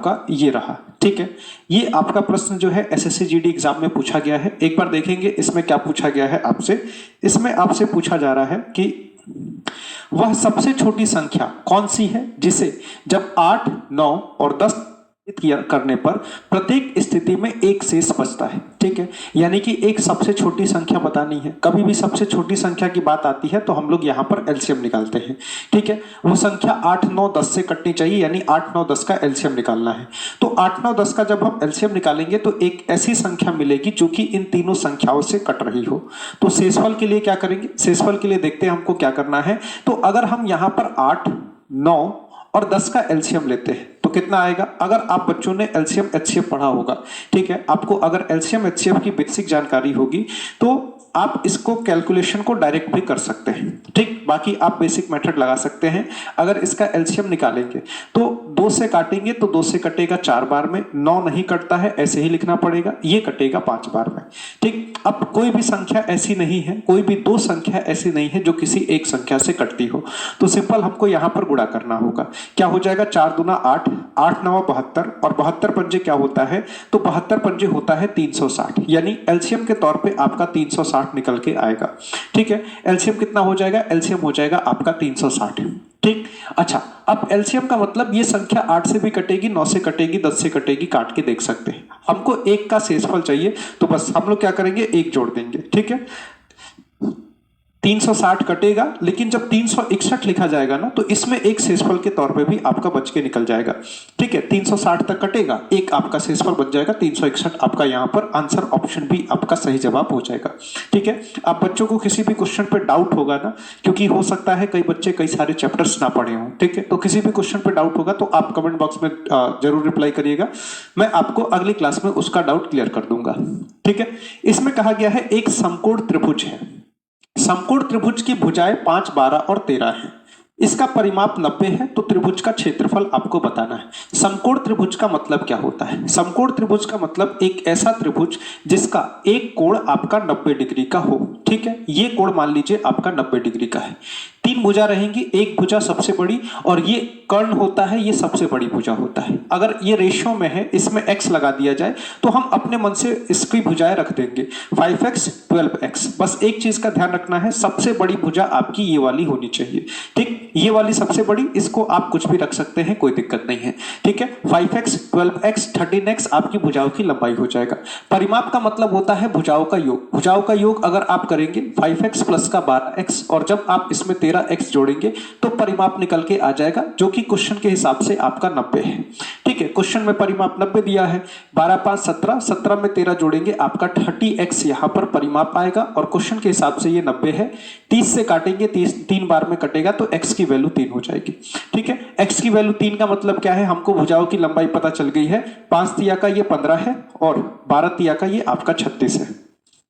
आपका ये रहा। ठीक है, ये आपका प्रश्न जो है एसएससी जीडी एग्जाम में पूछा गया है। एक बार देखेंगे इसमें क्या पूछा गया है आपसे। इसमें आपसे पूछा जा रहा है कि वह सबसे छोटी संख्या कौन सी है जिसे जब 8, 9 और 10 करने पर प्रत्येक स्थिति में एक शेष बचता है। ठीक है, यानी कि एक सबसे छोटी संख्या बतानी है। कभी भी सबसे छोटी संख्या की बात आती है तो हम लोग यहां पर एलसीएम निकालते हैं। ठीक है, वो संख्या 8, 9, 10 से कटनी चाहिए, यानी 8, 9, 10 का एलसीएम निकालना है। तो 8, 9, 10 का जब हम एलसीएम निकालेंगे तो एक ऐसी संख्या मिलेगी जो कि इन तीनों संख्याओं से कट रही हो। तो शेषफल के लिए क्या करेंगे, शेषफल के लिए देखते हैं हमको क्या करना है। तो अगर हम यहां पर 8, 9 और 10 का एलसीएम लेते हैं तो कितना आएगा। अगर आप बच्चों ने एलसीएम एचसीएफ पढ़ा होगा, ठीक है, आपको अगर एलसीएम एचसीएफ की बेसिक जानकारी होगी तो आप इसको कैलकुलेशन को डायरेक्ट भी कर सकते हैं। ठीक, बाकी आप बेसिक मेथड लगा सकते हैं। अगर इसका एलसीएम निकालेंगे तो 2 से काटेंगे तो 2 से कटेगा 4 बार में, 9 नहीं कटता है ऐसे ही लिखना पड़ेगा, ये कटेगा 5 बार में। ठीक, अब कोई भी संख्या ऐसी नहीं है, कोई भी 2 संख्या ऐसी नहीं है जो किसी एक संख्या से कटती हो। तो सिंपल हमको यहां पर गुणा करना होगा। क्या हो जाएगा, 4 दूना 8, 8 9 72 और 72 पंजे क्या होता है, तो 72 पंजे होता है 360, यानी एलसीएम के तौर पे आपका 360 निकल के आएगा। ठीक है, एलसीएम कितना हो जाएगा, एलसीएम हो जाएगा आपका 360। ठीक, अच्छा, अब एलसीएम का मतलब ये संख्या 8 से भी कटेगी, 9 से कटेगी, 10 से कटेगी, काट के देख सकते हैं। हमको 1 का शेषफल चाहिए तो बस हम लोग क्या करेंगे, 1 जोड़ देंगे। ठीक है, 360 कटेगा, लेकिन जब 361 लिखा जाएगा ना तो इसमें एक शेषफल के तौर पे भी आपका बच के निकल जाएगा। ठीक है, 360 तक कटेगा, एक आपका शेषफल बच जाएगा 361, आपका यहाँ पर आंसर ऑप्शन भी आपका सही जवाब हो जाएगा। ठीक है, आप बच्चों को किसी भी क्वेश्चन पे डाउट होगा ना, क्योंकि हो सकता है कई बच्चे कई सारे चैप्टर्स ना पढ़े हों। ठीक है, तो किसी भी क्वेश्चन पे डाउट होगा तो आप कमेंट बॉक्स में जरूर रिप्लाई करिएगा, मैं आपको अगली क्लास में उसका डाउट क्लियर कर दूंगा। ठीक है, इसमें कहा गया है एक समकोण त्रिभुज है, समकोण त्रिभुज की भुजाएं 5, 12 और 13 है, इसका परिमाप 90 है, तो त्रिभुज का क्षेत्रफल आपको बताना है। समकोण त्रिभुज का मतलब क्या होता है, समकोण त्रिभुज का मतलब एक ऐसा त्रिभुज जिसका एक कोण आपका 90 डिग्री का हो। ठीक है, ये कोण मान लीजिए आपका 90 डिग्री का है, 3 भुजा रहेंगी, एक भुजा सबसे बड़ी और ये कर्ण होता है, ये सबसे बड़ी भुजा होता है। अगर ये रेशियो में है, इसमें x लगा दिया जाए तो हम अपने मन से इसकी भुजाएं रख देंगे 5x 12x। बस एक चीज का ध्यान रखना है, सबसे बड़ी भुजा आपकी ये वाली होनी चाहिए। ठीक, ये वाली सबसे बड़ी, इसको आप कुछ भी रख सकते हैं, कोई दिक्कत नहीं है। ठीक है, 5x 12x 13x आपकी भुजाओं की लंबाई हो जाएगा। परिमाप का मतलब होता है भुजाओं का योग। भुजाओं का योग अगर आप करेंगे 5x प्लस का 12x और जब आप इसमें 13x जोड़ेंगे तो परिमाप निकल के आ जाएगा, जो कि क्वेश्चन के हिसाब से आपका 90 है। ठीक है, क्वेश्चन में परिमाप 90 दिया है, 12 5 17, 17 में 13 जोड़ेंगे आपका 30x यहाँ पर परिमाप आएगा और क्वेश्चन के हिसाब से ये 90 है। 30 से काटेंगे, 3 बार में कटेगा तो x की वैल्यू 3 हो जाएगी। ठीक है, x की वैल्यू 3 का मतलब क्या है, हमको भुजाओं की लंबाई पता चल गई है, 5 तिया का ये 15 है और 12 तिया का ये आपका 36 है।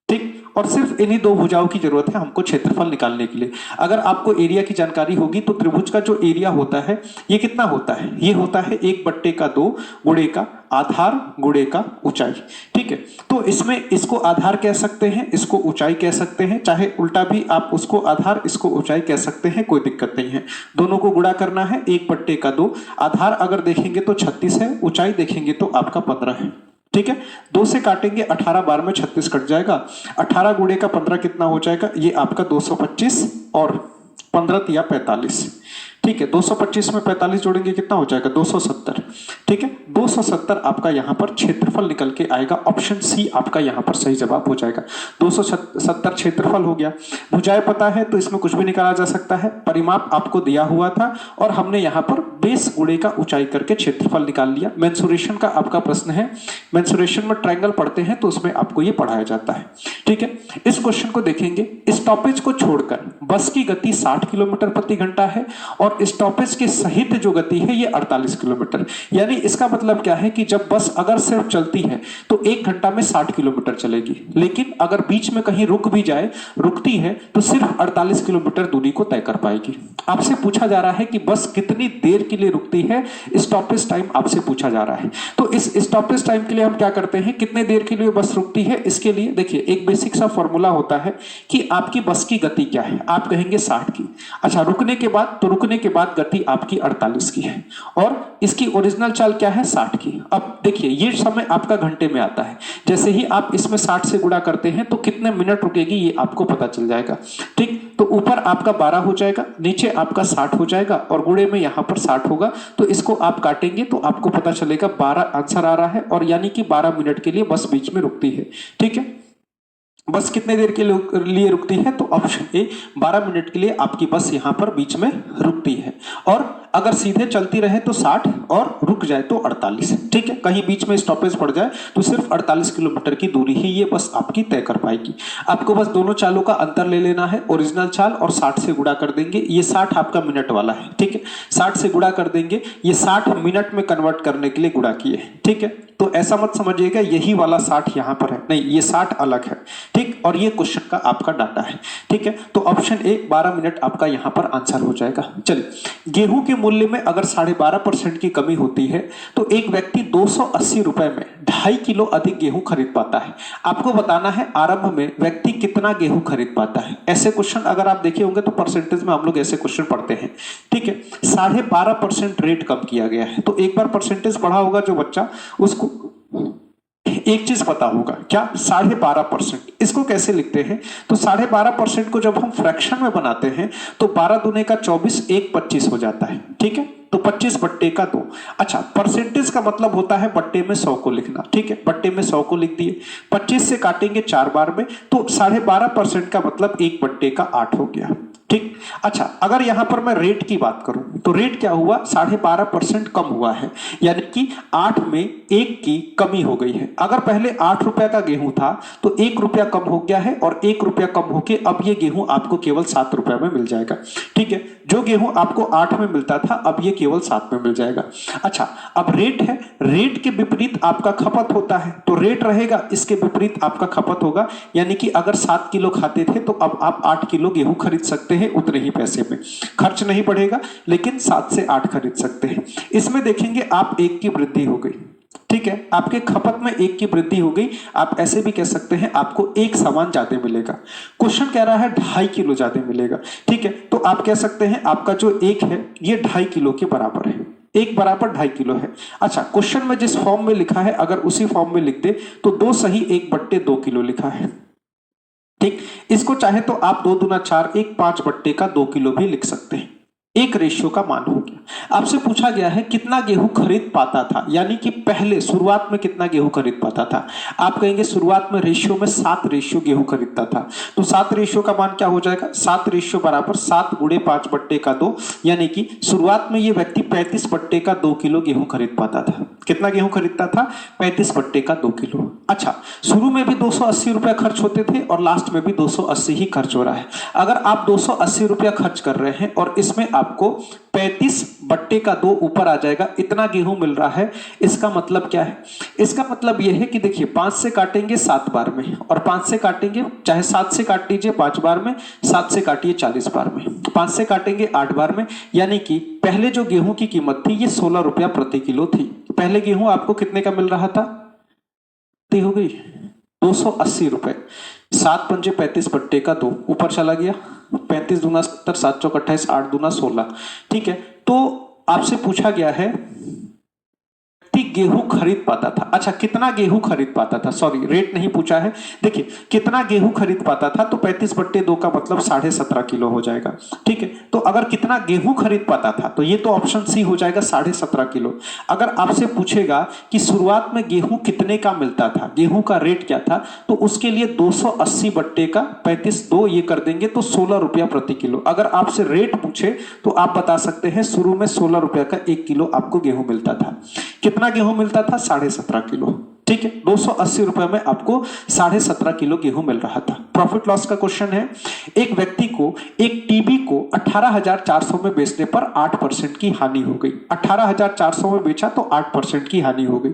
ठीक, और सिर्फ इन्हीं 2 भुजाओं की जरूरत है हमको क्षेत्रफल निकालने के लिए। अगर आपको एरिया की जानकारी होगी तो त्रिभुज का जो एरिया होता है ये कितना होता है, ये होता है 1/2 गुणे का आधार गुणे का ऊंचाई। ठीक है, तो इसमें इसको आधार कह सकते हैं, इसको ऊंचाई कह सकते हैं, चाहे उल्टा भी आप उसको आधार इसको ऊंचाई कह सकते हैं, कोई दिक्कत नहीं है। दोनों को गुणा करना है, 1/2, आधार अगर देखेंगे तो 36 है, ऊंचाई देखेंगे तो आपका 15 है। ठीक है, 2 से काटेंगे, 18 बार में 36 कट जाएगा, 18 गुणे का 15 कितना हो जाएगा, ये आपका 225 और 15 तिया 45। ठीक है, 225 में 45 जोड़ेंगे कितना हो जाएगा, 270। ठीक है, 270 आपका यहाँ पर क्षेत्रफल निकल के आएगा, ऑप्शन सी आपका यहाँ पर सही जवाब हो जाएगा। 270 क्षेत्रफल हो गया। भुजाएं पता है तो इसमें कुछ भी निकाला जा सकता है, परिमाप आपको दिया हुआ था और हमने यहाँ पर बेस गुणे का ऊंचाई करके क्षेत्रफल निकाल लिया। मेंसुरेशन का आपका प्रश्न है, मेंसुरेशन में ट्रायंगल पढ़ते हैं तो उसमें आपको ये पढ़ाया जाता है। ठीक है, इस क्वेश्चन को देखेंगे, स्टॉपेज को छोड़कर बस की गति 60 किलोमीटर प्रति घंटा है और स्टॉपेज के सहित जो गति है ये 48 किलोमीटर। यानी इसका मतलब क्या है कि जब बस अगर सिर्फ चलती है तो 1 घंटा में 60 किलोमीटर चलेगी, लेकिन अगर बीच में कहीं रुक भी जाए, रुकती है तो सिर्फ 48 किलोमीटर दूरी को तय कर पाएगी। आपसे पूछा जा रहा है कि बस कितनी देर के लिए रुकती है, स्टॉपेज टाइम आपसे पूछा जा रहा है। तो इस स्टॉपेज टाइम के लिए हम क्या करते हैं, कितने देर के लिए बस रुकती है, इसके लिए देखिए एक बेसिक सा फॉर्मूला होता है कि आपकी बस की गति क्या है, आप कहेंगे 60 की। अच्छा, रुकने के बाद तो रुकने के बाद गति आपकी 48 की है और इसकी ओरिजिनल चाल क्या है 60 की। अब देखिए ये समय आपका घंटे में आता है, जैसे ही आप इसमें 60 से गुणा करते हैं तो कितने मिनट रुकेगी ये आपको पता चल जाएगा। ठीक, तो ऊपर आपका 12 हो जाएगा, नीचे आपका 60 हो जाएगा और गुणे में यहां पर 60 होगा, तो इसको आप काटेंगे तो आपको पता चलेगा 12 आंसर आ रहा है और यानी कि 12 मिनट के लिए बस बीच में रुकती है। ठीक है, बस कितने देर के लिए रुकती है, तो ऑप्शन ए 12 मिनट के लिए आपकी बस यहां पर बीच में रुकती है। और अगर सीधे चलती रहे तो 60 और रुक जाए तो 48। ठीक है, कहीं बीच में स्टॉपेज पड़ जाए तो सिर्फ 48 किलोमीटर की दूरी ही ये बस आपकी तय कर पाएगी। आपको बस दोनों चालों का अंतर ले लेना है, ओरिजिनल चाल और 60 से गुणा कर देंगे। ये 60 आपका मिनट वाला है, ठीक है, 60 से गुणा कर देंगे, ये 60 मिनट में कन्वर्ट करने के लिए गुणा किए। ठीक है, तो ऐसा मत समझिएगा यही वाला 60 यहां पर है, नहीं, ये 60 अलग है। ठीक, और ये क्वेश्चन का आपका डाटा है। ठीक है, तो ऑप्शन ए 12 मिनट आपका यहां पर आंसर हो जाएगा। चलिए, गेहूं के मूल्य में अगर 12.5% की कमी होती है तो एक व्यक्ति 280 रुपए में 2.5 किलो अधिक गेहूं खरीद पाता है। आपको बताना है आरंभ में व्यक्ति कितना गेहूं खरीद पाता है। ऐसे क्वेश्चन अगर आप देखे होंगे तो परसेंटेज में हम लोग ऐसे क्वेश्चन पढ़ते हैं। ठीक है, 12.5% रेट कम किया गया है, तो एक बार परसेंटेज पढ़ा होगा जो बच्चा, उसको एक चीज पता होगा, क्या 12.5%। इसको कैसे लिखते हैं, तो 12.5% को जब हम फ्रैक्शन में बनाते हैं तो 12 दूने का 24, 1 25 हो जाता है। ठीक है, तो 25 बट्टे का 2। अच्छा, परसेंटेज का मतलब होता है बट्टे में 100 को लिखना। ठीक है, बट्टे में 100 को लिख दिए, 25 से काटेंगे 4 बार में, तो 12.5% का मतलब 1 बट्टे का 8 हो गया। ठीक, अच्छा, अगर यहां पर मैं रेट की बात करूं तो रेट क्या हुआ, 12.5% कम हुआ है, यानी कि 8 में 1 की कमी हो गई है। अगर पहले 8 रुपया का गेहूं था तो 1 रुपया कम हो गया है और 1 रुपया कम होके अब ये गेहूं आपको केवल 7 रुपया में मिल जाएगा। ठीक है, जो गेहूं आपको 8 में मिलता था अब ये केवल 7 में मिल जाएगा। अच्छा, अब रेट है, रेट के विपरीत आपका खपत होता है, तो रेट रहेगा, इसके विपरीत आपका खपत होगा, यानी कि अगर 7 किलो खाते थे तो अब आप 8 किलो गेहूं खरीद सकते हैं उतने ही पैसे में, खर्च नहीं बढ़ेगा, लेकिन 7 से 8 खरीद सकते हैं। इसमें देखेंगे आप 1 की वृद्धि हो गई। ठीक है, आपके खपत में 1 की वृद्धि हो गई। आप ऐसे भी कह सकते हैं आपको एक सामान ज्यादा मिलेगा। क्वेश्चन कह रहा है 2.5 किलो ज्यादा मिलेगा। ठीक है, तो आप कह सकते हैं आपका जो 1 है ये 2.5 किलो के बराबर है, 1 बराबर 2.5 किलो है। अच्छा, क्वेश्चन में जिस फॉर्म में लिखा है अगर उसी फॉर्म में लिख दे तो 2 सही 1 बट्टे 2 किलो लिखा है। ठीक, इसको चाहे तो आप 2 दूना 4, 1 5 बट्टे का 2 किलो भी लिख सकते हैं। एक रेशियो का मान हो गया। आपसे पूछा गया है कितना गेहूं खरीद पाता था, यानी कि पहले शुरुआत में कितना गेहूं खरीद पाता था। आप कहेंगे शुरुआत में रेशियो में 7 रेशियो गेहूं खरीदता था, तो 7 रेशियो का मान क्या हो जाएगा, 7 रेशियो बराबर 7 गुणे 5 बट्टे का 2, यानी कि शुरुआत में ये व्यक्ति 35 बट्टे का 2 किलो गेहूं खरीद पाता था। कितना गेहूं खरीदता था, 35 बट्टे का 2 किलो। अच्छा, शुरू में भी 280 रुपया खर्च होते थे और लास्ट में भी 280 ही खर्च हो रहा है। अगर आप 280 रुपया खर्च कर रहे हैं और इसमें आपको 35 बट्टे का 2 ऊपर आ जाएगा, इतना गेहूं मिल रहा है, इसका मतलब क्या है, इसका मतलब यह है कि देखिए 5 से काटेंगे 7 बार में और 5 से काटेंगे, चाहे 7 से काट लीजिए 5 बार में, 7 से काटिए 40 बार में, 5 से काटेंगे 8 बार में, यानी कि पहले जो गेहूं की कीमत थी ये 16 रुपया प्रति किलो थी। पहले गेहूं आपको कितने का मिल रहा था, हो गई 280 रुपए, 7 पंजे 35 बट्टे का 2 ऊपर चला गया, 35 दूना 70, 7 चौक 28, 8 दूना 16। ठीक है, तो आपसे पूछा गया है गेहूं खरीद पाता था। अच्छा, कितना गेहूं खरीद पाता था, सॉरी रेट नहीं पूछा है। देखिए कितना गेहूं खरीद पाता था, तो 35 बट्टे 2 का मतलब 17.5 किलो हो जाएगा। ठीक है, तो अगर कितना गेहूं खरीद पाता था तो ये तो ऑप्शन सी हो जाएगा 17.5 किलो। अगर आपसे पूछेगा कि शुरुआत में गेहूं कितने का मिलता था, गेहूं का रेट क्या था, तो उसके लिए 280 बट्टे का 35 2 ये कर देंगे तो 16 रुपया प्रति किलो। अगर आपसे रेट पूछे तो आप बता सकते हैं शुरू में 16 रुपया का 1 किलो आपको गेहूं मिलता था। कितना गेहूं मिलता था, 17.5 किलो। ठीक है, 280 रुपए में आपको 17.5 किलो गेहूं मिल रहा था। प्रॉफिट लॉस का क्वेश्चन है, एक व्यक्ति को एक टीबी को 18,400 में बेचने पर 8% की हानि हो गई। 18,400 में बेचा तो 8% की हानि हो गई।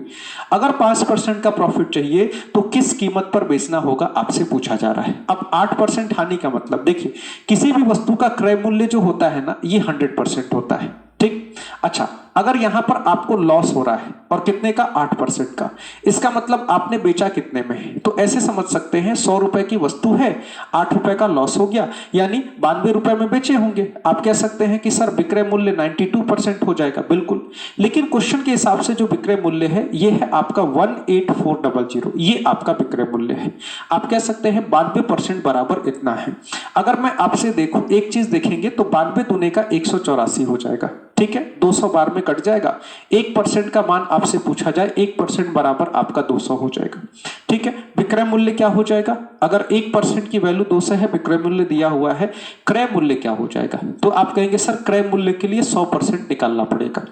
अगर 5% का प्रॉफिट चाहिए तो किस कीमत पर बेचना होगा, आपसे पूछा जा रहा है। अब 8% हानि का मतलब देखिए, किसी भी वस्तु का क्रय मूल्य जो होता है ना, ये 100% होता है। ठीक, अच्छा अगर यहां पर आपको लॉस हो रहा है और कितने का 8% का, इसका मतलब आपने बेचा कितने में है, तो ऐसे समझ सकते हैं 100 रुपए की वस्तु है, 8 रुपए का लॉस हो गया, यानी 92 रुपए में बेचे होंगे। आप कह सकते हैं कि सर विक्रय मूल्य 92% हो जाएगा, बिल्कुल, लेकिन क्वेश्चन के हिसाब से जो विक्रय मूल्य है ये है आपका 18400, ये आपका विक्रय मूल्य है। आप कह सकते हैं 92% बराबर इतना है। अगर मैं आपसे देखूं, एक चीज देखेंगे तो 92 दूने का 184 हो जाएगा, ठीक है, 200 बार में कट जाएगा। 1% का मान आपसे पूछा जाए, 1% बराबर आपका 200 हो जाएगा, ठीक है। विक्रय मूल्य क्या हो जाएगा, अगर 1% की वैल्यू 200 है, विक्रय मूल्य दिया हुआ है, क्रय मूल्य क्या हो जाएगा, तो आप कहेंगे सर क्रय मूल्य के लिए 100% निकालना पड़ेगा,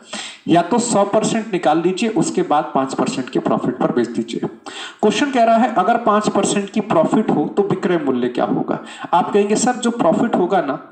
या तो 100% निकाल लीजिए, उसके बाद 5% के प्रॉफिट पर बेच दीजिए। क्वेश्चन कह रहा है अगर 5% की प्रॉफिट हो तो विक्रय मूल्य क्या होगा। आप कहेंगे सर जो प्रॉफिट होगा ना,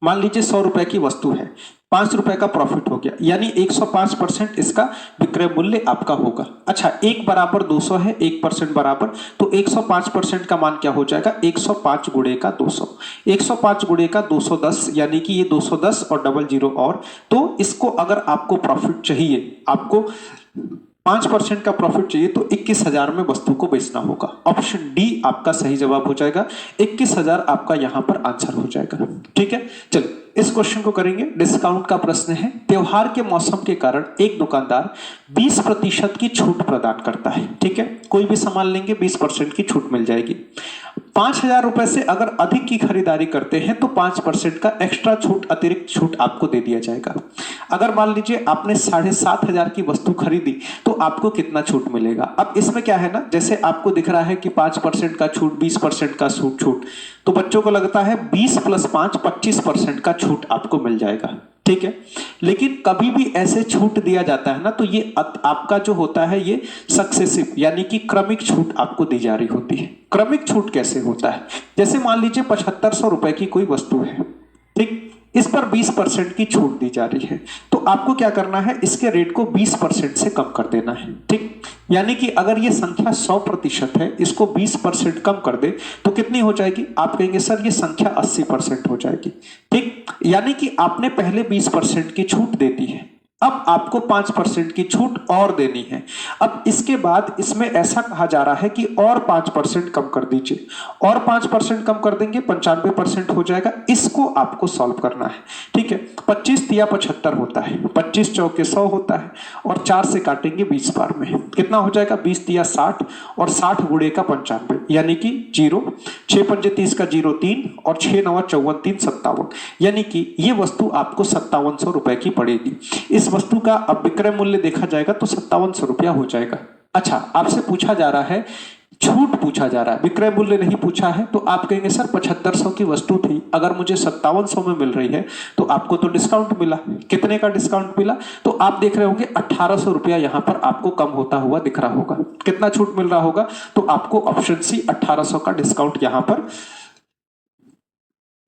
मान लीजिए 100 रुपए की वस्तु है, 5 रुपए का प्रॉफिट हो गया, यानी 105% इसका विक्रय मूल्य आपका होगा। अच्छा, 1 बराबर 200 है, 1% बराबर, तो 105% का मान क्या हो जाएगा, 105 गुणे का 200, 105 गुणे का 210, यानी कि ये 210 और डबल जीरो और, तो इसको अगर आपको प्रॉफिट चाहिए, आपको 5% का प्रॉफिट चाहिए, तो 21,000 में वस्तु को बेचना होगा। ऑप्शन डी आपका सही जवाब हो जाएगा, 21,000 आपका यहां पर आंसर हो जाएगा, ठीक है। चलिए इस क्वेश्चन को करेंगे। डिस्काउंट का प्रश्न है, त्योहार के मौसम के कारण एक दुकानदार 20% की छूट प्रदान करता है, ठीक है, कोई भी सामान लेंगे 20% की छूट मिल जाएगी। 5,000 रुपए से अगर अधिक की खरीदारी करते हैं तो 5% का एक्स्ट्रा छूट, अतिरिक्त छूट आपको दे दिया जाएगा। अगर मान लीजिए आपने 7,500 की वस्तु खरीदी तो आपको कितना छूट मिलेगा। अब इसमें क्या है ना, जैसे आपको दिख रहा है कि 5% का छूट, 20% का छूट, तो बच्चों को लगता है 20 + 5 25% का छूट आपको मिल जाएगा, ठीक है। लेकिन कभी भी ऐसे छूट दिया जाता है ना, तो ये आपका जो होता है ये सक्सेसिव, यानी कि क्रमिक छूट आपको दी जा रही होती है। क्रमिक छूट कैसे होता है, जैसे मान लीजिए 7500 रुपए की कोई वस्तु है, ठीक, इस पर 20% की छूट दी जा रही है, तो आपको क्या करना है, इसके रेट को 20% से कम कर देना है, ठीक। यानी कि अगर ये संख्या 100% है, इसको 20% कम कर दे तो कितनी हो जाएगी, आप कहेंगे सर ये संख्या 80% हो जाएगी, ठीक। यानी कि आपने पहले 20% की छूट दे दी है, अब आपको 5% की छूट और देनी है। अब इसके बाद इसमें ऐसा कहा जा रहा है कि और 5% कम कर दीजिए, और 5% कम कर देंगे 95% हो जाएगा। इसको आपको सॉल्व करना है, ठीक है। 25 तिया 75 होता है, 25 चौके 100 होता है, और 4 से काटेंगे 20 बार में, कितना हो जाएगा, 20 तिया 60 और 60 गुणे का 95, यानी कि 0, 6 पंजे 30 का 0 3 और 6 9 54 3 57, यानी कि ये वस्तु आपको 5700 रुपए की पड़ेगी। इस वस्तु का अब विक्रय मूल्य देखा जाएगा तो 5700 रुपया हो जाएगा। अच्छा, आपसे पूछा जा रहा है, छूट पूछा जा रहा है, विक्रय मूल्य नहीं पूछा है, तो आप कहेंगे सर 7500 की वस्तु थी, अगर मुझे 5700 में मिल रही है तो आपको तो डिस्काउंट मिला। कितने का डिस्काउंट मिला, तो आप देख रहे होंगे 1800 रुपया यहां पर आपको कम होता हुआ दिख रहा होगा। कितना छूट मिल रहा होगा, तो आपको ऑप्शन सी 1800 का डिस्काउंट यहां पर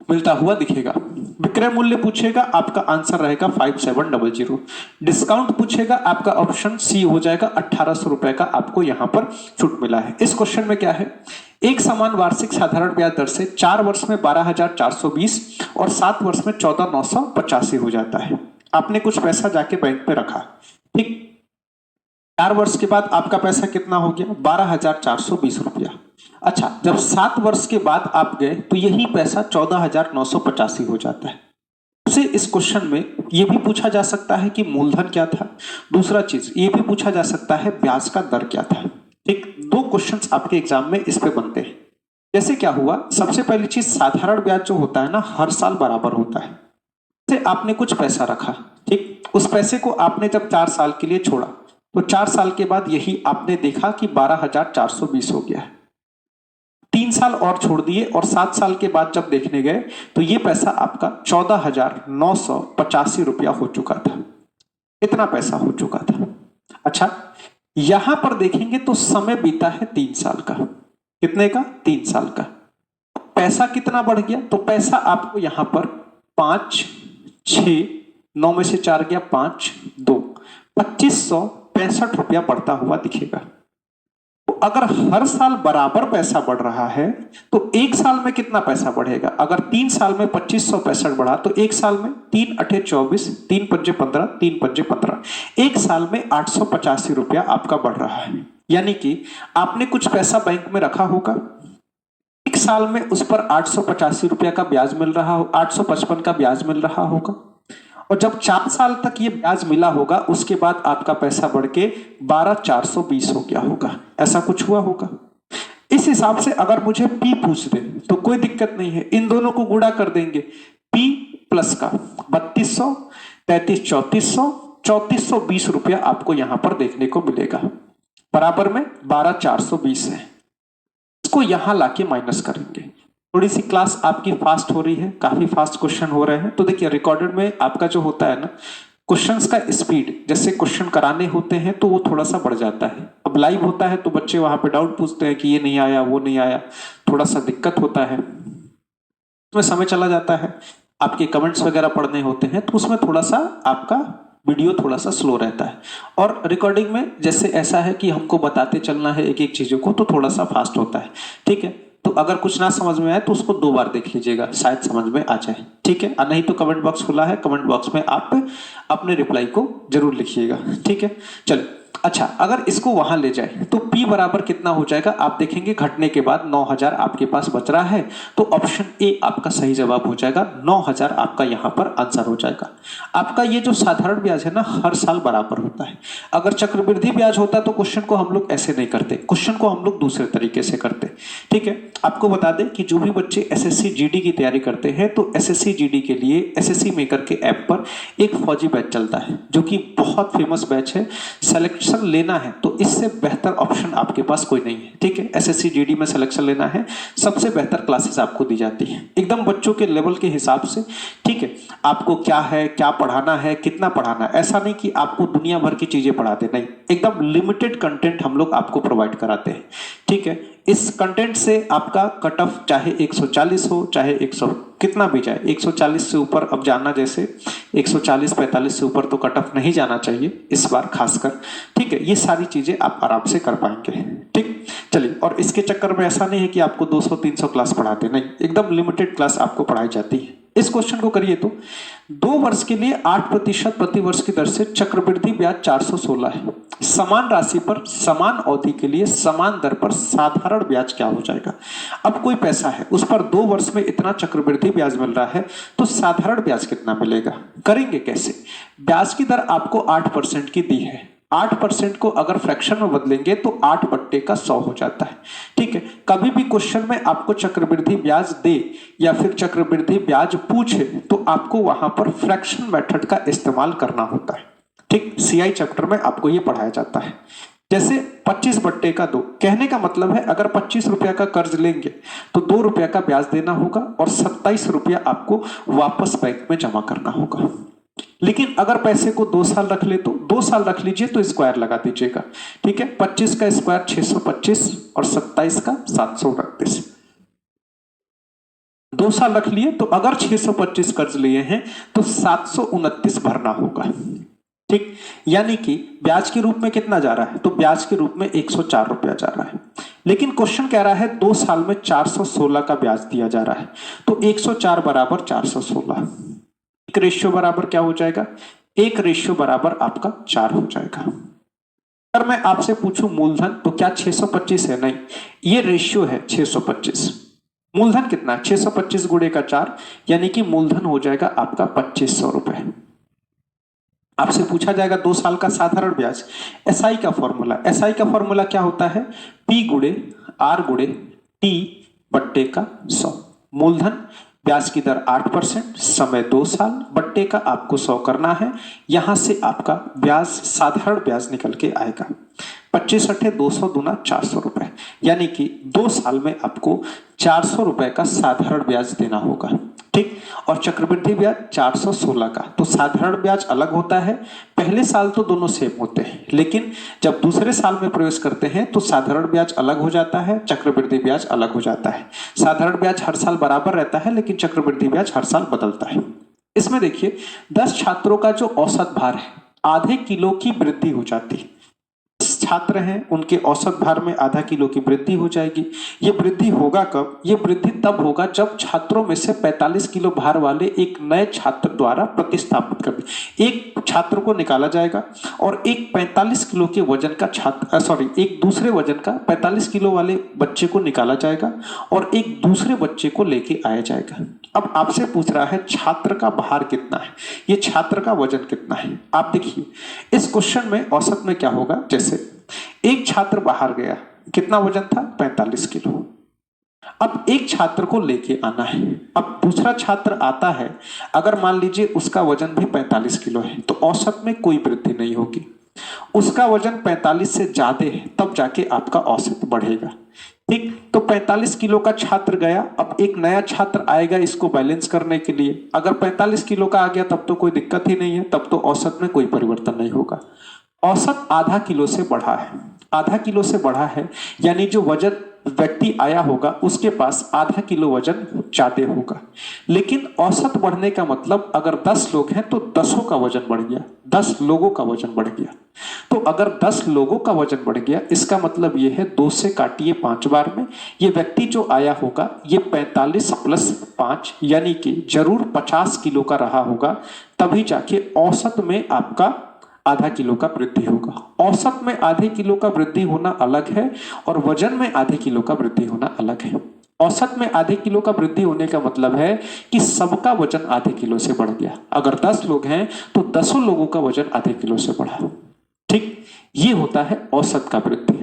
मिलता हुआ दिखेगा। विक्रय मूल्य पूछेगा, आपका आंसर रहेगा 5700। डिस्काउंट पूछेगा, आपका ऑप्शन सी हो जाएगा, 1800 रुपए का आपको यहां पर छूट मिला है। इस क्वेश्चन में क्या है, एक समान वार्षिक साधारण ब्याज दर से 4 वर्ष में 12,420 और 7 वर्ष में 14,985 हो जाता है। आपने कुछ पैसा जाके बैंक पे रखा, ठीक, 4 वर्ष के बाद आपका पैसा कितना हो गया, 12,420 रुपया। अच्छा, जब 7 वर्ष के बाद आप गए तो यही पैसा 14,985 हो जाता है। उसे इस क्वेश्चन में यह भी पूछा जा सकता है कि मूलधन क्या था, दूसरा चीज ये भी पूछा जा सकता है ब्याज का दर क्या था, ठीक। 2 क्वेश्चंस आपके एग्जाम में इस पे बनते हैं। जैसे क्या हुआ, सबसे पहली चीज साधारण ब्याज जो होता है ना, हर साल बराबर होता है। जैसे आपने कुछ पैसा रखा, ठीक, उस पैसे को आपने जब 4 साल के लिए छोड़ा तो 4 साल के बाद यही आपने देखा कि 12,420 हो गया है। 3 साल और छोड़ दिए और 7 साल के बाद जब देखने गए तो ये पैसा आपका 14,985 रुपया हो चुका था। इतना पैसा हो चुका था। अच्छा, यहां पर देखेंगे तो समय बीता है 3 साल का। कितने का, 3 साल का। पैसा कितना बढ़ गया, तो पैसा आपको यहां पर 5 6 9 में से 4 गया 5 2 2565 रुपया बढ़ता हुआ दिखेगा। तो अगर हर साल बराबर पैसा बढ़ रहा है तो एक साल में कितना पैसा बढ़ेगा? अगर 3 साल में 2565 बढ़ा तो एक साल में 3 अठे 24, 3 पंजे 15, 3 पंजे 15, एक साल में 885 रुपया आपका बढ़ रहा है। यानी कि आपने कुछ पैसा बैंक में रखा होगा, एक साल में उस पर 885 रुपया का ब्याज मिल रहा हो, 855 का ब्याज मिल रहा होगा, और जब 4 साल तक ये ब्याज मिला होगा उसके बाद आपका पैसा बढ़ के 12,420 हो गया होगा। ऐसा कुछ हुआ होगा। इस हिसाब से अगर मुझे पी पूछ दे तो कोई दिक्कत नहीं है, इन दोनों को गुणा कर देंगे। पी प्लस का 3200, 33, 3400, 3420 रुपया आपको यहां पर देखने को मिलेगा। बराबर में 12,420 है, इसको यहां लाके माइनस करेंगे। थोड़ी सी क्लास आपकी फास्ट हो रही है, काफी फास्ट क्वेश्चन हो रहे हैं। तो देखिए रिकॉर्डेड में आपका जो होता है ना, क्वेश्चंस का स्पीड, जैसे क्वेश्चन कराने होते हैं तो वो थोड़ा सा बढ़ जाता है। अब लाइव होता है तो बच्चे वहां पे डाउट पूछते हैं कि ये नहीं आया, वो नहीं आया, थोड़ा सा दिक्कत होता है, उसमें समय चला जाता है। आपके कमेंट्स वगैरह पढ़ने होते हैं तो उसमें थोड़ा सा आपका वीडियो थोड़ा सा स्लो रहता है। और रिकॉर्डिंग में जैसे ऐसा है कि हमको बताते चलना है एक एक चीजों को, तो थोड़ा सा फास्ट होता है। ठीक है, तो अगर कुछ ना समझ में आए तो उसको 2 बार देख लीजिएगा, शायद समझ में आ जाए। ठीक है, नहीं तो कमेंट बॉक्स खुला है, कमेंट बॉक्स में आप अपने रिप्लाई को जरूर लिखिएगा। ठीक है, चलिए। अच्छा, अगर इसको वहां ले जाए तो P बराबर कितना हो जाएगा? आप देखेंगे घटने के बाद 9,000 आपके पास बच रहा है, तो ऑप्शन ए आपका सही जवाब हो जाएगा। 9,000 आपका यहां पर आंसर हो जाएगा। आपका ये जो साधारण ब्याज है ना, हर साल बराबर होता है। अगर चक्रवृद्धि ब्याज होता तो क्वेश्चन को हम लोग ऐसे नहीं करते, क्वेश्चन को हम लोग दूसरे तरीके से करते। ठीक है, आपको बता दें कि जो भी बच्चे SSC GD की तैयारी करते हैं तो SSC GD के लिए SSC मेकर के ऐप पर एक फौजी बैच चलता है जो कि बहुत फेमस बैच है। सिलेक्शन लेना है तो इससे बेहतर ऑप्शन आपके पास कोई नहीं है। ठीक है, SSC GD में सिलेक्शन लेना है, सबसे बेहतर क्लासेस आपको दी जाती है एकदम बच्चों के लेवल के हिसाब से। ठीक है, आपको क्या है, क्या पढ़ाना है, कितना पढ़ाना है, ऐसा नहीं कि आपको दुनिया भर की चीजें पढ़ाते, नहीं, एकदम लिमिटेड कंटेंट हम लोग आपको प्रोवाइड कराते हैं। ठीक है, इस कंटेंट से आपका कट ऑफ चाहे 140 हो, चाहे 100 कितना भी जाए, 140 से ऊपर अब जाना, जैसे 140-45 से ऊपर तो कट ऑफ नहीं जाना चाहिए इस बार खासकर। ठीक है, ये सारी चीजें आप आराम से कर पाएंगे। ठीक, चलिए। और इसके चक्कर में ऐसा नहीं है कि आपको 200-300 क्लास पढ़ाते, नहीं, एकदम लिमिटेड क्लास आपको पढ़ाई जाती है। इस क्वेश्चन को करिए तो 2 वर्ष के लिए 8% प्रति वर्ष की दर से चक्रवृद्धि ब्याज 416 है। समान राशि पर समान अवधि के लिए समान दर पर साधारण ब्याज क्या हो जाएगा? अब कोई पैसा है, उस पर 2 वर्ष में इतना चक्रवृद्धि ब्याज मिल रहा है, तो साधारण ब्याज कितना मिलेगा? करेंगे कैसे? ब्याज की दर आपको 8% की दी है, 8% को अगर फ्रैक्शन में बदलेंगे तो 8/100 हो जाता है। ठीक है, कभी भी क्वेश्चन में आपको चक्रवृद्धि ब्याज दे या फिर चक्रवृद्धि ब्याज पूछे तो आपको वहां पर फ्रैक्शन मेथड का इस्तेमाल करना होता है। ठीक, CI चैप्टर में आपको ये पढ़ाया जाता है। जैसे 25/2, कहने का मतलब है अगर 25 रुपया का कर्ज लेंगे तो 2 रुपया का ब्याज देना होगा और 27 रुपया आपको वापस बैंक में जमा करना होगा। लेकिन अगर पैसे को 2 साल रख ले तो 2 साल रख लीजिए तो स्क्वायर लगा दीजिएगा। ठीक है, 25 का स्क्वायर 625 और 27 का 738। 2 साल रख लिए तो अगर 625 कर्ज लिए हैं तो 729 भरना होगा। ठीक, यानी कि ब्याज के रूप में कितना जा रहा है? तो ब्याज के रूप में 104 रुपया जा रहा है। लेकिन क्वेश्चन कह रहा है 2 साल में 416 का ब्याज दिया जा रहा है, तो 104 बराबर 416। एक रेशियो बराबर क्या हो जाएगा? एक रेशियो बराबर आपका 4 हो जाएगा। अगर मैं आपसे पूछूं मूलधन, तो क्या 625 है? नहीं, ये रेशियो है 625। मूलधन कितना है? 625 गुणे का 4, यानी कि मूलधन हो जाएगा आपका 2500 रुपए। आपसे पूछा जाएगा 2 साल का साधारण ब्याज। SI का फॉर्मूला, SI का फॉर्मूला क्या होता है? P गुणे R गुणे T बट्टे का 100। मूलधन ब्याज की दर 8%, समय 2 साल, बट्टे का आपको 100 करना है। यहां से आपका ब्याज साधारण ब्याज निकल के आएगा 25 अठे 200 दूना 400 रुपए, यानी कि 2 साल में आपको 400 रुपए का साधारण ब्याज देना होगा। ठीक, और चक्रवृद्धि ब्याज 416 का। तो साधारण ब्याज अलग होता है, पहले साल तो दोनों सेम होते हैं, लेकिन जब दूसरे साल में प्रवेश करते हैं तो साधारण ब्याज अलग हो जाता है, चक्रवृद्धि ब्याज अलग हो जाता है। साधारण ब्याज हर साल बराबर रहता है, लेकिन चक्रवृद्धि ब्याज हर साल बदलता है। इसमें देखिए 10 छात्रों का जो औसत भार है, आधे किलो की वृद्धि हो जाती है। छात्र हैं उनके औसत भार में आधा किलो की वृद्धि हो जाएगी। ये वृद्धि होगा कब? ये वृद्धि तब होगा जब छात्रों में से 45 किलो भार वाले एक नए छात्र द्वारा प्रतिस्थापित कर दिए। एक छात्र को निकाला जाएगा और एक 45 किलो के वजन का छात्र एक दूसरे वजन का 45 किलो वाले बच्चे को निकाला जाएगा और एक दूसरे बच्चे को लेके आया जाएगा। अब आपसे पूछ रहा है छात्र का भार कितना है, ये छात्र का वजन कितना है। आप देखिए इस क्वेश्चन में औसत में क्या होगा, जैसे एक छात्र बाहर गया, कितना वजन था? 45 किलो। अब एक छात्र को लेके आना है। अब दूसरा छात्र आता है, अगर मान लीजिए उसका वजन भी 45 किलो है तो औसत में कोई वृद्धि नहीं होगी। उसका वजन 45 से ज्यादा है तब जाके आपका औसत बढ़ेगा। ठीक, तो 45 किलो का छात्र गया, अब एक नया छात्र आएगा इसको बैलेंस करने के लिए। अगर 45 किलो का आ गया तब तो कोई दिक्कत ही नहीं है, तब तो औसत में कोई परिवर्तन नहीं होगा। औसत आधा किलो से बढ़ा है, आधा किलो से बढ़ा है यानी जो वजन व्यक्ति आया होगा उसके पास आधा किलो वजन ज्यादा होगा। लेकिन औसत बढ़ने का मतलब अगर 10 लोग हैं तो 10 का वजन बढ़ गया, 10 लोगों का वजन बढ़ गया। तो अगर 10 लोगों का वजन बढ़ गया इसका मतलब ये है 2 से काटिए 5 बार में, ये व्यक्ति जो आया होगा ये 45 प्लस 5 यानी कि जरूर 50 किलो का रहा होगा, तभी जाके औसत में आपका आधा किलो का वृद्धि होगा। औसत में आधे किलो का वृद्धि होना अलग है और वजन में आधे किलो का वृद्धि होना अलग है। औसत में आधे किलो का वृद्धि होने का मतलब है कि सबका वजन आधे किलो से बढ़ गया। अगर 10 लोग हैं तो 10 लोगों का वजन आधे किलो से बढ़ा। ठीक, ये होता है औसत का वृद्धि।